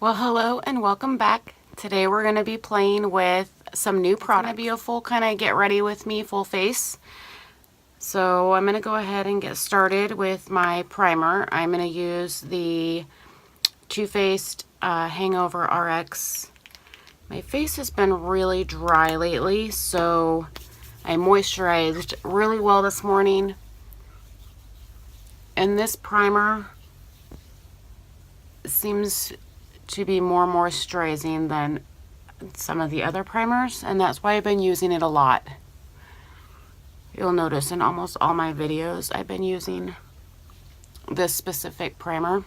Well, hello and welcome back. Today we're going to be playing with some new products. It's going to be a full kind of get ready with me full face. So I'm going to go ahead and get started with my primer. I'm going to use the Too Faced Hangover RX. My face has been really dry lately, so I moisturized really well this morning. And this primer seems to be more moisturizing than some of the other primers, and that's why I've been using it a lot. You'll notice in almost all my videos I've been using this specific primer.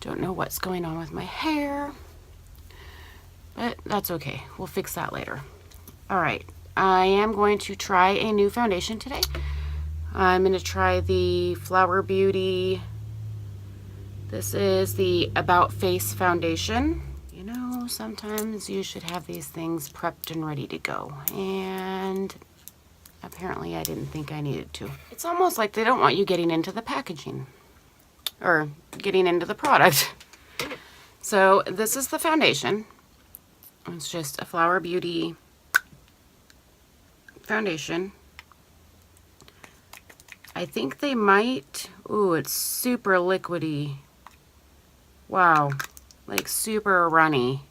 Don't know what's going on with my hair, but that's okay. We'll fix that later. Alright, I am going to try a new foundation today. I'm going to try the Flower Beauty. This is the About Face foundation. You know, sometimes you should have these things prepped and ready to go. And apparently I didn't think I needed to. It's almost like they don't want you getting into the packaging or getting into the product. So this is the foundation. It's just a Flower Beauty foundation. I think they might, ooh, it's super liquidy. Wow, like super runny.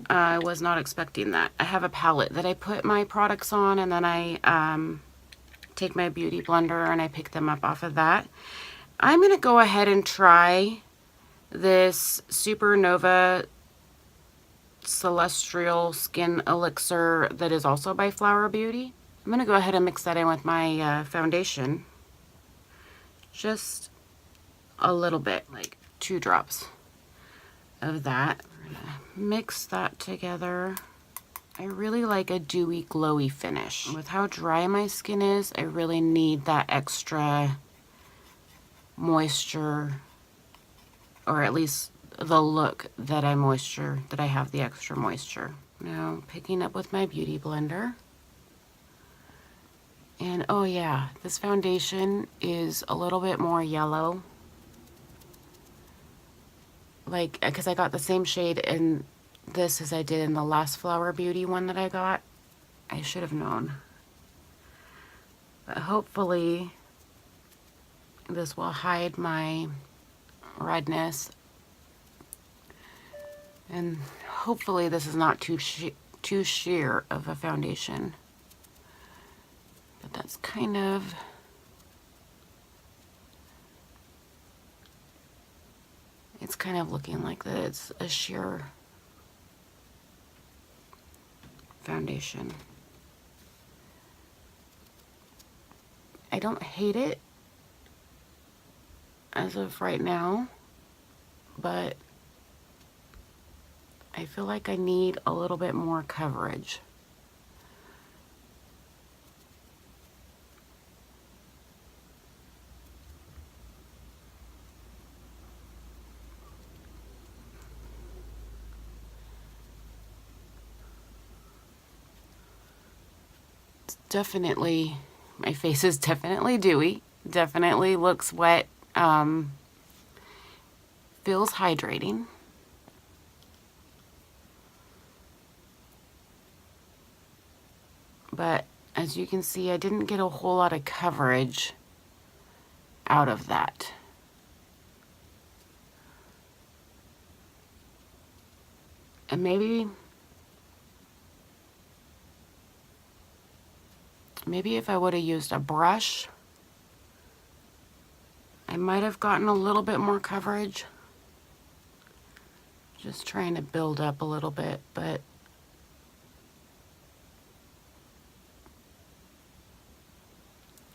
I was not expecting that. I have a palette that I put my products on, and then I take my beauty blender and I pick them up off of that. I'm going to go ahead and try this Supernova Celestial Skin Elixir that is also by Flower Beauty. I'm going to go ahead and mix that in with my foundation. Just a little bit, like 2 drops of that. We're gonna mix that together. I really like a dewy, glowy finish. With how dry my skin is, I really need that extra moisture, or at least the look that I have the extra moisture. Now picking up with my beauty blender. And oh yeah, this foundation is a little bit more yellow. Like, because I got the same shade in this as I did in the last Flower Beauty one that I got. I should have known. But hopefully this will hide my redness. And hopefully this is not too sheer of a foundation. But that's kind of... It's kind of looking like that it's a sheer foundation. I don't hate it as of right now, but I feel like I need a little bit more coverage. Definitely, my face is definitely dewy, definitely looks wet, feels hydrating. But as you can see, I didn't get a whole lot of coverage out of that. And maybe if I would have used a brush, I might have gotten a little bit more coverage. Just trying to build up a little bit, but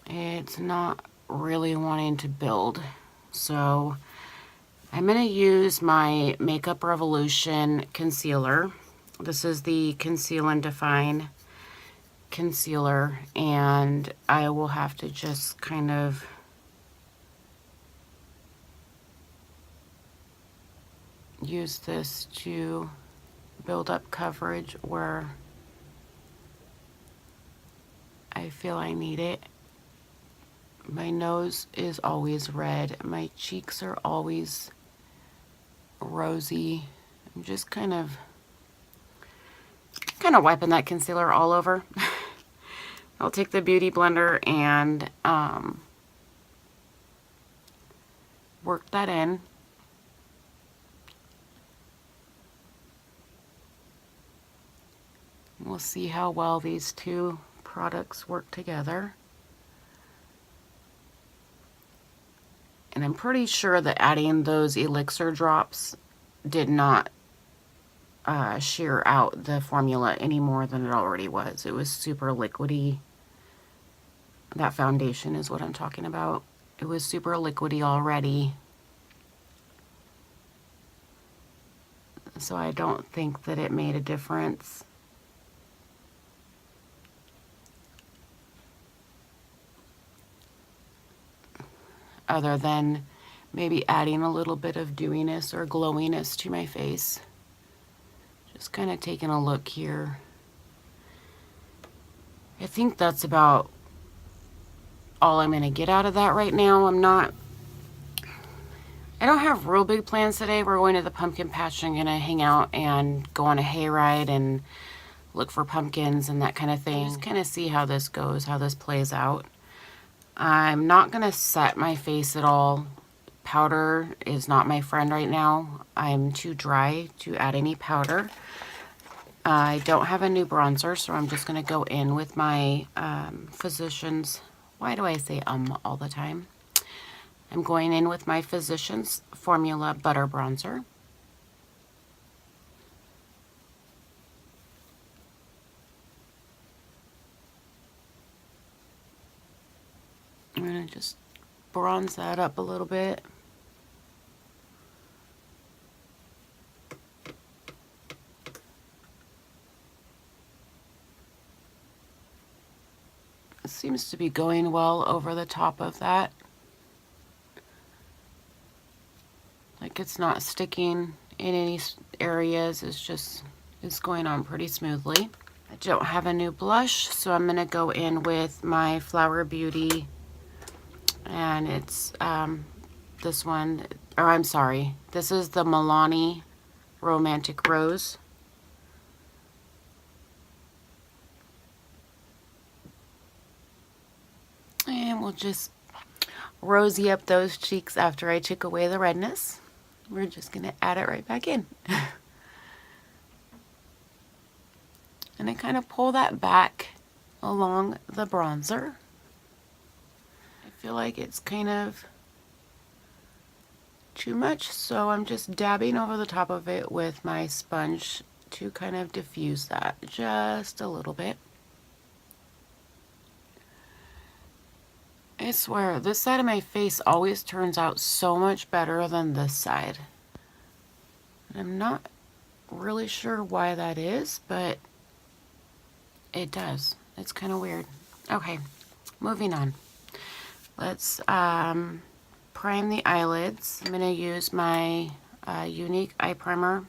it's not really wanting to build. So I'm going to use my Makeup Revolution concealer. This is the Conceal and Define concealer, and I will have to just kind of use this to build up coverage where I feel I need it. My nose is always red. My cheeks are always rosy. I'm just kind of wiping that concealer all over. I'll take the Beauty Blender and work that in. We'll see how well these two products work together. And I'm pretty sure that adding those elixir drops did not shear out the formula any more than it already was. It was super liquidy. That foundation is what I'm talking about. It was super liquidy already. So I don't think that it made a difference. Other than maybe adding a little bit of dewiness or glowiness to my face. Just kind of taking a look here. I think that's about all I'm going to get out of that right now. I don't have real big plans today. We're going to the pumpkin patch. I'm going to hang out and go on a hayride and look for pumpkins and that kind of thing. Just kind of see how this goes, how this plays out. I'm not going to set my face at all. Powder is not my friend right now. I'm too dry to add any powder. I don't have a new bronzer, so I'm just going to go in with my Physicians. Why do I say all the time? I'm going in with my Physicians Formula Butter Bronzer. I'm going to just bronze that up a little bit. It seems to be going well over the top of that. Like it's not sticking in any areas. It's going on pretty smoothly. I don't have a new blush, so I'm going to go in with my Flower Beauty. And it's this one, or I'm sorry, this is the Milani Romantic Rose. And we'll just rosy up those cheeks after I took away the redness. We're just going to add it right back in. And I kind of pull that back along the bronzer. I feel like it's kind of too much, so I'm just dabbing over the top of it with my sponge to kind of diffuse that just a little bit. I swear, this side of my face always turns out so much better than this side. I'm not really sure why that is, but it does. It's kind of weird. Okay, moving on. Let's prime the eyelids. I'm going to use my Younique eye primer.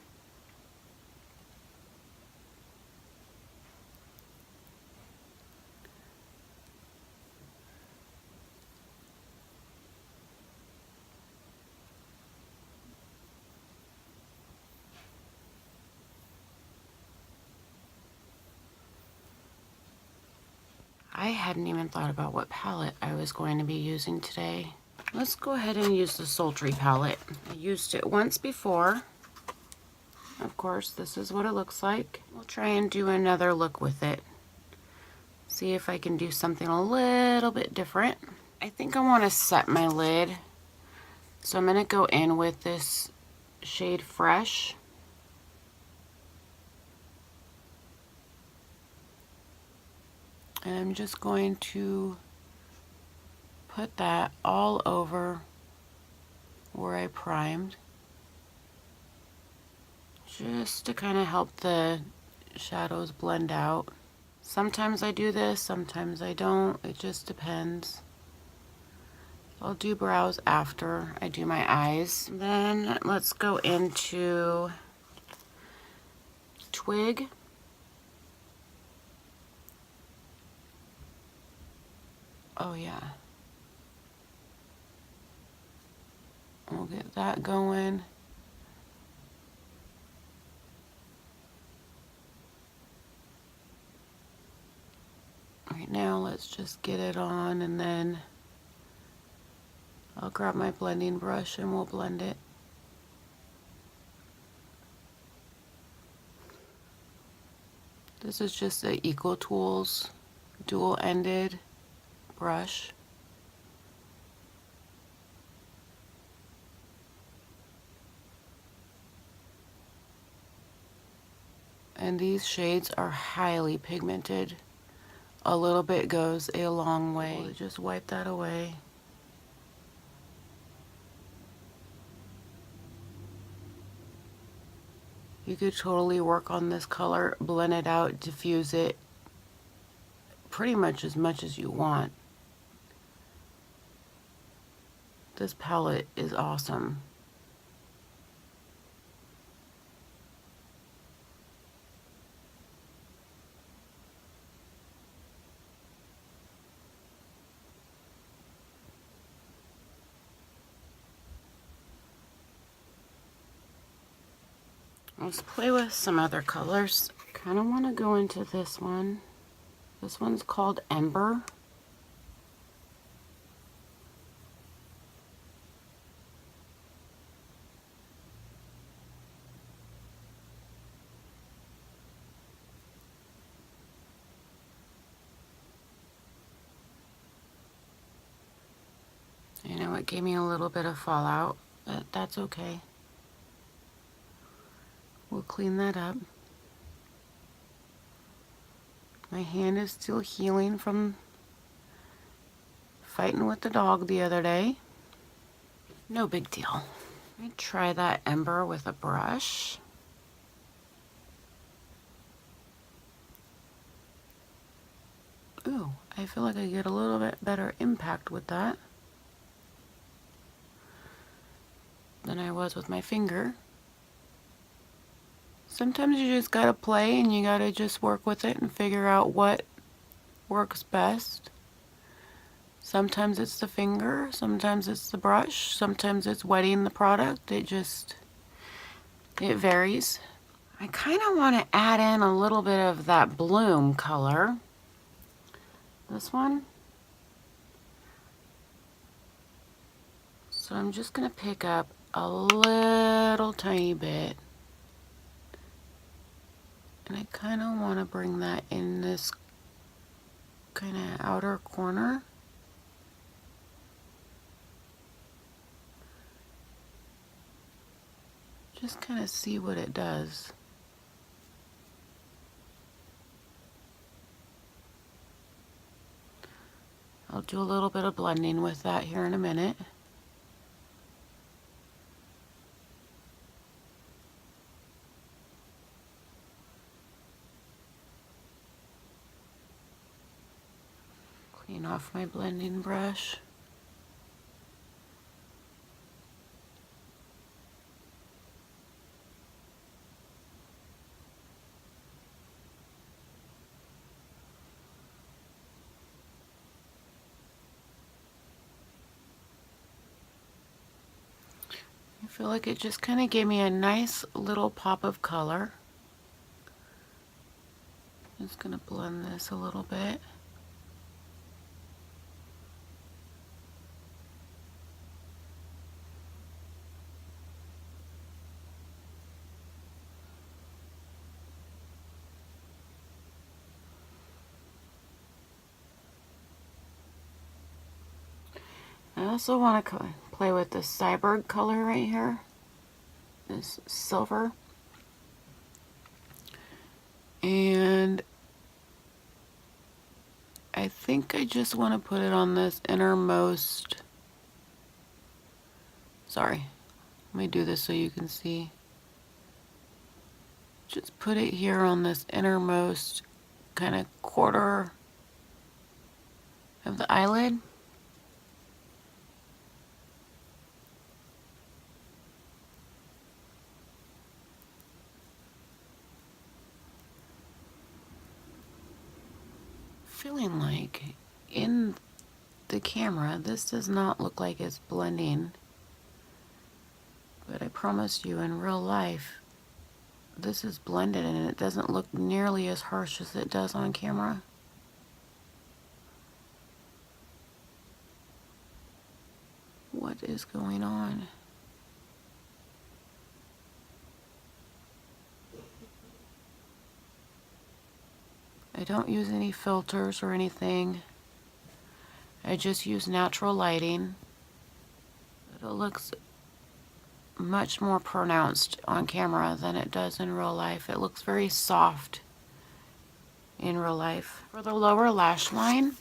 I hadn't even thought about what palette I was going to be using today. Let's go ahead and use the Sultry palette. I used it once before. Of course, this is what it looks like. We'll try and do another look with it. See if I can do something a little bit different. I think I want to set my lid. So I'm going to go in with this shade Fresh. And I'm just going to put that all over where I primed, just to kind of help the shadows blend out. Sometimes I do this, sometimes I don't. It just depends. I'll do brows after I do my eyes. Then let's go into Twig. Oh yeah, We'll get that going. Right now, let's just get it on, and then I'll grab my blending brush and we'll blend it. This is just a Eco Tools dual-ended brush. And these shades are highly pigmented. A little bit goes a long way. We'll just wipe that away. You could totally work on this color, blend it out, diffuse it pretty much as you want. This palette is awesome. Let's play with some other colors. Kind of want to go into this one. This one's called Ember. I know it gave me a little bit of fallout, but that's okay. We'll clean that up. My hand is still healing from fighting with the dog the other day. No big deal. Let me try that Ember with a brush. Ooh, I feel like I get a little bit better impact with that than I was with my finger. Sometimes you just gotta play and you gotta just work with it and figure out what works best. Sometimes it's the finger, sometimes it's the brush, sometimes it's wetting the product. It varies. I kind of want to add in a little bit of that Bloom color. This one. So I'm just gonna pick up a little tiny bit. And I kind of want to bring that in this kind of outer corner. Just kind of see what it does. I'll do a little bit of blending with that here in a minute. Clean off my blending brush. I feel like it just kind of gave me a nice little pop of color. Just gonna blend this a little bit. I also want to play with this Cyborg color right here, this silver, and I think I just want to put it on this innermost, sorry, let me do this so you can see. Just put it here on this innermost kind of quarter of the eyelid. Feeling like in the camera this does not look like it's blending promise you, in real life, this is blended and it doesn't look nearly as harsh as it does on camera. What is going on? I don't use any filters or anything. I just use natural lighting. It looks much more pronounced on camera than it does in real life. It looks very soft in real life. For the lower lash line,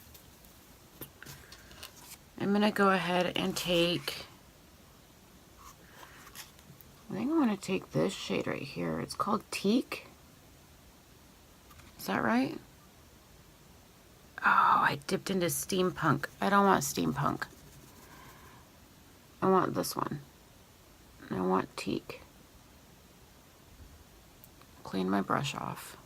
I'm going to go ahead and take, I think I'm going to take this shade right here. It's called Teak. Is that right? Oh, I dipped into steampunk. I don't want steampunk. I want this one. I want Teak. Clean my brush off.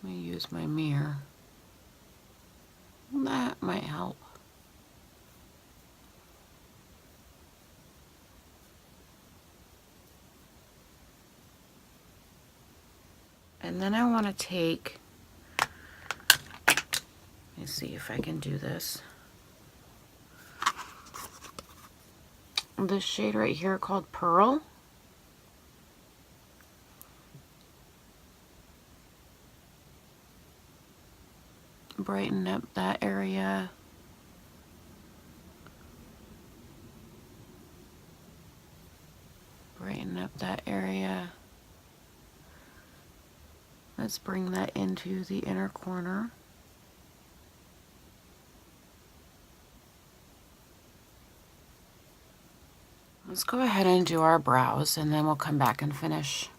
Let me use my mirror. That might help. And then I want to take, let me see if I can do this. This shade right here called Pearl. Brighten up that area. Brighten up that area. Let's bring that into the inner corner. Let's go ahead and do our brows, and then we'll come back and finish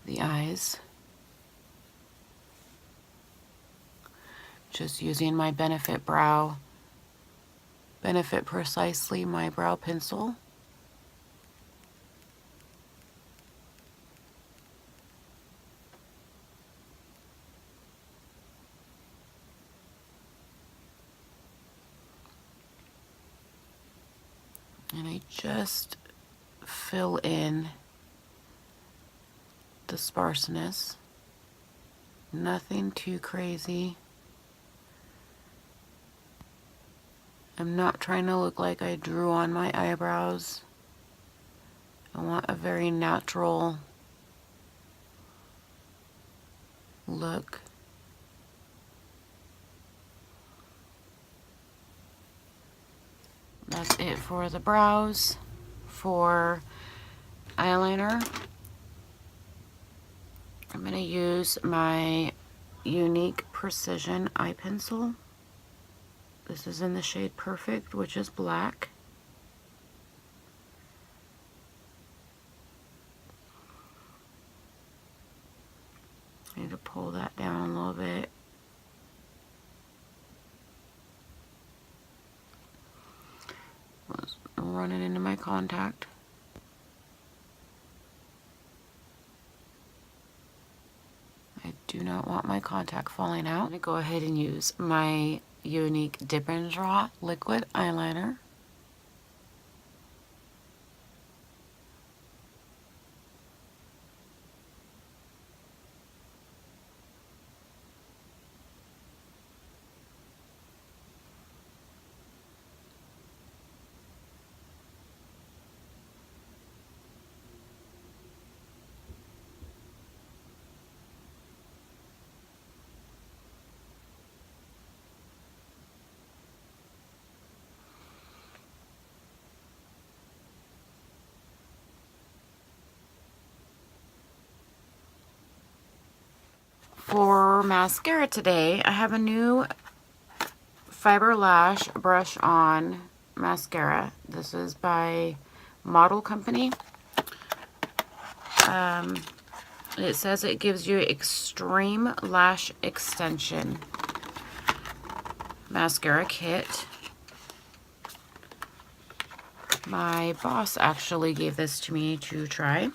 the eyes. Just using my Benefit Precisely my brow pencil. And I just fill in the sparseness. Nothing too crazy. I'm not trying to look like I drew on my eyebrows. I want a very natural look. That's it for the brows. For eyeliner, I'm going to use my Younique Precision eye pencil. This is in the shade Perfect, which is black. I need to pull that down a little bit. Run it into my contact. I do not want my contact falling out. I'm going to go ahead and use my Younique Dip and Draw liquid eyeliner. For mascara today, I have a new Fiber Lash Brush On mascara. This is by Model Company. It says it gives you extreme lash extension mascara kit. My boss actually gave this to me to try.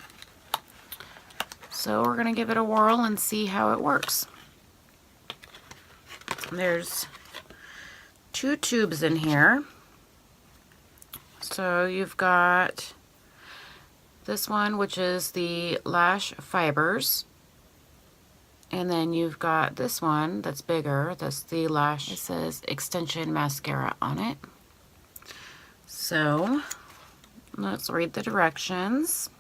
So we're gonna give it a whirl and see how it works. There's 2 tubes in here. So you've got this one, which is the lash fibers. And then you've got this one that's bigger. That's the lash. It says extension mascara on it. So let's read the directions.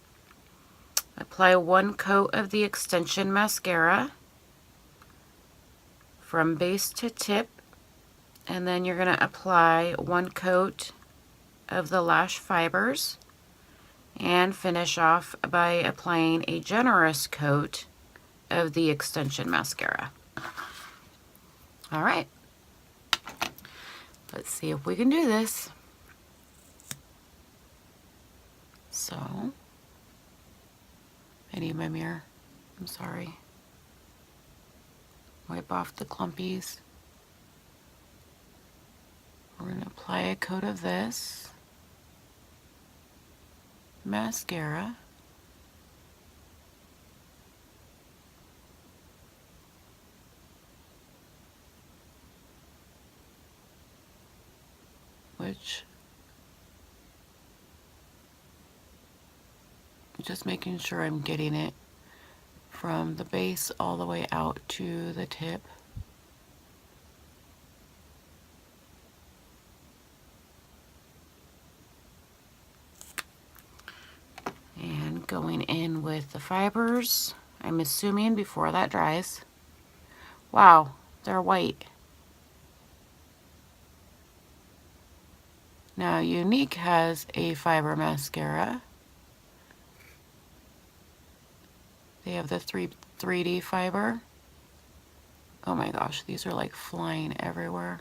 Apply 1 coat of the extension mascara from base to tip. And then you're going to apply 1 coat of the lash fibers. And finish off by applying a generous coat of the extension mascara. All right, let's see if we can do this. So, I need my mirror. I'm sorry. Wipe off the clumpies. We're going to apply a coat of this mascara. Which, just making sure I'm getting it from the base all the way out to the tip. And going in with the fibers, I'm assuming before that dries. Wow, they're white. Now, Younique has a fiber mascara. They have the 3D fiber. Oh my gosh, these are like flying everywhere.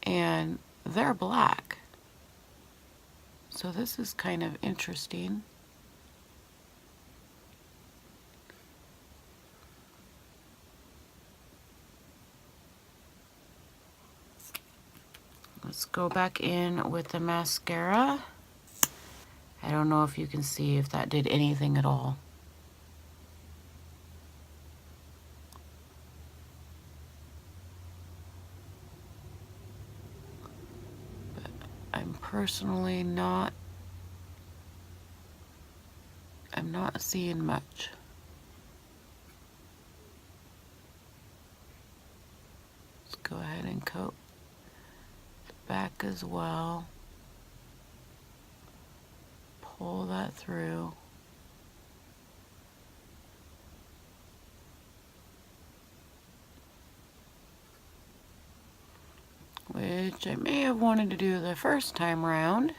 And they're black. So this is kind of interesting. Let's go back in with the mascara. I don't know if you can see if that did anything at all. But I'm personally I'm not seeing much. Let's go ahead and coat back as well. Pull that through. Which I may have wanted to do the first time round.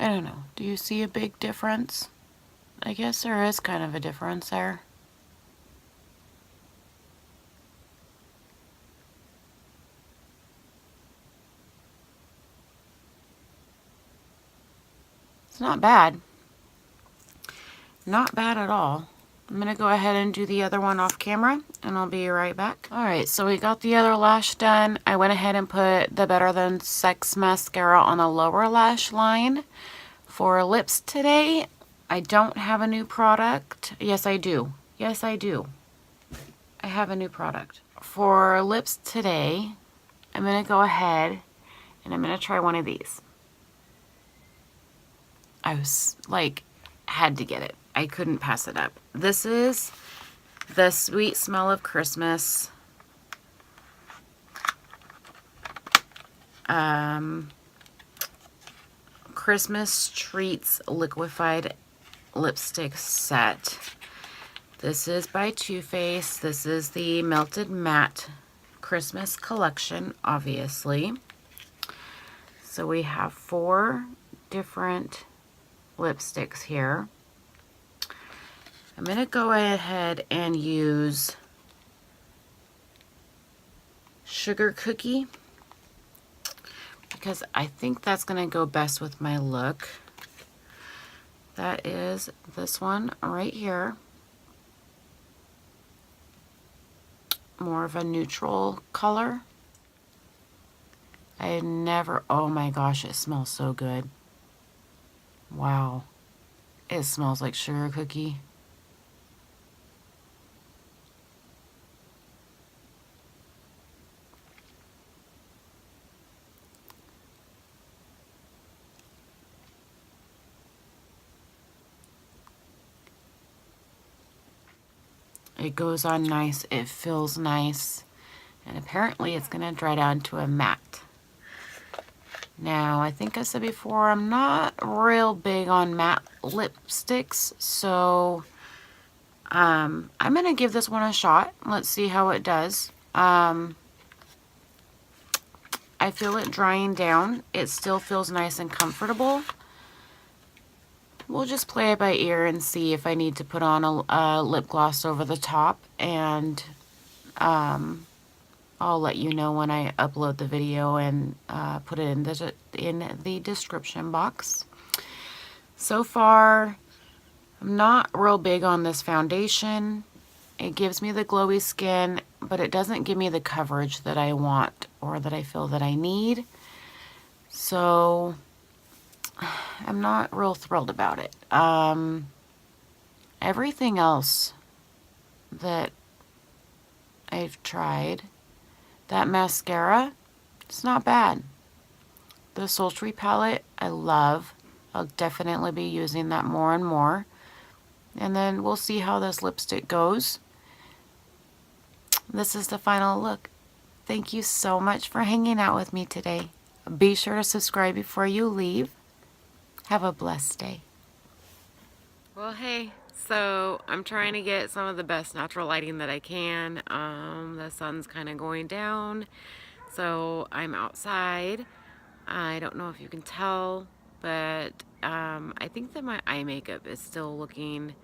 I don't know. Do you see a big difference? I guess there is kind of a difference there. It's not bad. Not bad at all. I'm going to go ahead and do the other one off camera, and I'll be right back. Alright, so we got the other lash done. I went ahead and put the Better Than Sex mascara on the lower lash line. For lips today, I don't have a new product. Yes, I do. Yes, I do. I have a new product. For lips today, I'm going to go ahead and I'm going to try one of these. I was like, had to get it. I couldn't pass it up. This is the Sweet Smell of Christmas. Christmas Treats Liquefied Lipstick Set. This is by Too Faced. This is the Melted Matte Christmas collection, obviously. So we have 4 different lipsticks here. I'm going to go ahead and use Sugar Cookie because I think that's going to go best with my look. That is this one right here. More of a neutral color. I never, oh my gosh, it smells so good. Wow. It smells like sugar cookie. It goes on nice, it feels nice, and apparently it's going to dry down to a matte. Now, I think I said before, I'm not real big on matte lipsticks, so I'm going to give this one a shot. Let's see how it does. I feel it drying down. It still feels nice and comfortable. We'll just play it by ear and see if I need to put on a lip gloss over the top, and I'll let you know when I upload the video and put it in the description box. So far, I'm not real big on this foundation. It gives me the glowy skin, but it doesn't give me the coverage that I want or that I feel that I need. So I'm not real thrilled about it. Everything else that I've tried, that mascara, it's not bad. The Sultry palette, I love. I'll definitely be using that more and more. And then we'll see how this lipstick goes. This is the final look. Thank you so much for hanging out with me today. Be sure to subscribe before you leave. Have a blessed day. Well, hey, so I'm trying to get some of the best natural lighting that I can. The sun's kind of going down, so I'm outside. I don't know if you can tell, but I think that my eye makeup is still looking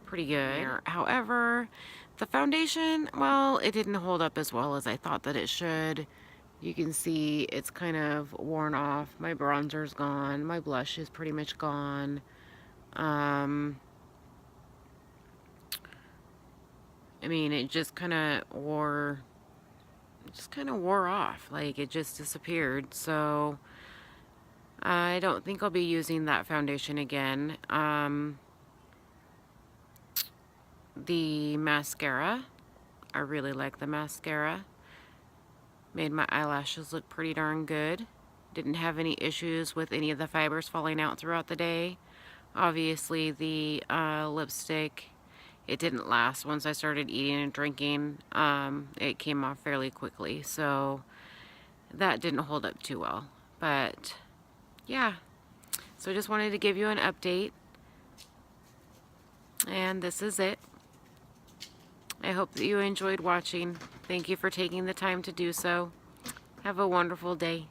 pretty good. However, the foundation, well, it didn't hold up as well as I thought that it should. You can see it's kind of worn off. My bronzer's gone. My blush is pretty much gone. I mean, it just kind of wore off. Like, it just disappeared. So I don't think I'll be using that foundation again. The mascara, I really like the mascara. Made my eyelashes look pretty darn good. Didn't have any issues with any of the fibers falling out throughout the day. Obviously, the lipstick, it didn't last. Once I started eating and drinking, it came off fairly quickly. So that didn't hold up too well. But yeah, so I just wanted to give you an update. And this is it. I hope that you enjoyed watching. Thank you for taking the time to do so. Have a wonderful day.